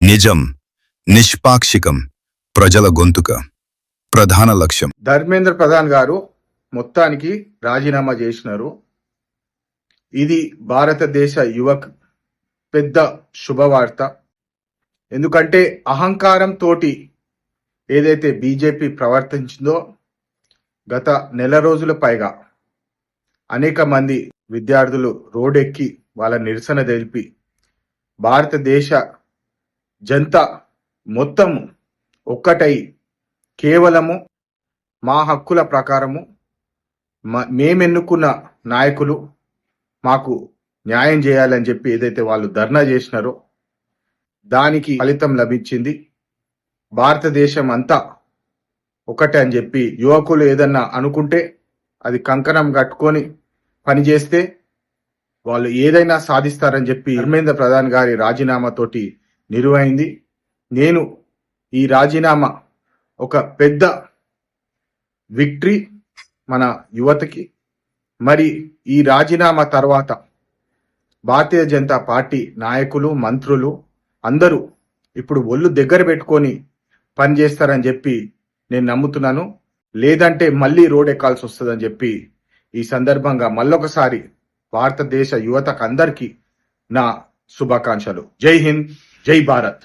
నిజం, నిష్పాక్షికం, ప్రజల గొంతుక ప్రధాన లక్ష్యం. ధర్మేంద్ర ప్రధాన్ గారు మొత్తానికి రాజీనామా చేసినారు. ఇది భారతదేశ యువకు పెద్ద శుభవార్త. ఎందుకంటే అహంకారం తోటి ఏదైతే బీజేపీ ప్రవర్తించిందో గత నెల రోజుల పైగా అనేక మంది విద్యార్థులు రోడ్డెక్కి వాళ్ళ నిరసన తెలిపి భారతదేశ జనతా మొత్తం ఒక్కటై కేవలము మా హక్కుల ప్రకారము మేమెన్నుకున్న నాయకులు మాకు న్యాయం చేయాలని చెప్పి ఏదైతే వాళ్ళు ధర్నా చేసినారో దానికి ఫలితం లభించింది. భారతదేశం అంతా ఒకటే అని చెప్పి యువకులు ఏదన్నా అనుకుంటే అది కంకణం కట్టుకొని పనిచేస్తే వాళ్ళు ఏదైనా సాధిస్తారని చెప్పి ధర్మేంద్ర ప్రధాన్ గారి రాజీనామాతోటి నిరువైంది. నేను ఈ రాజీనామా ఒక పెద్ద విక్టరీ మన యువతకి. మరి ఈ రాజీనామా తర్వాత భారతీయ జనతా పార్టీ నాయకులు, మంత్రులు అందరూ ఇప్పుడు ఒళ్ళు దగ్గర పెట్టుకొని పనిచేస్తారని చెప్పి నేను నమ్ముతున్నాను. లేదంటే మళ్ళీ రోడ్ ఎక్కాల్సి వస్తుందని చెప్పి ఈ సందర్భంగా మళ్ళొకసారి భారతదేశ యువతకు అందరికీ నా శుభాకాంక్షలు. జై హింద్, జై భారత్.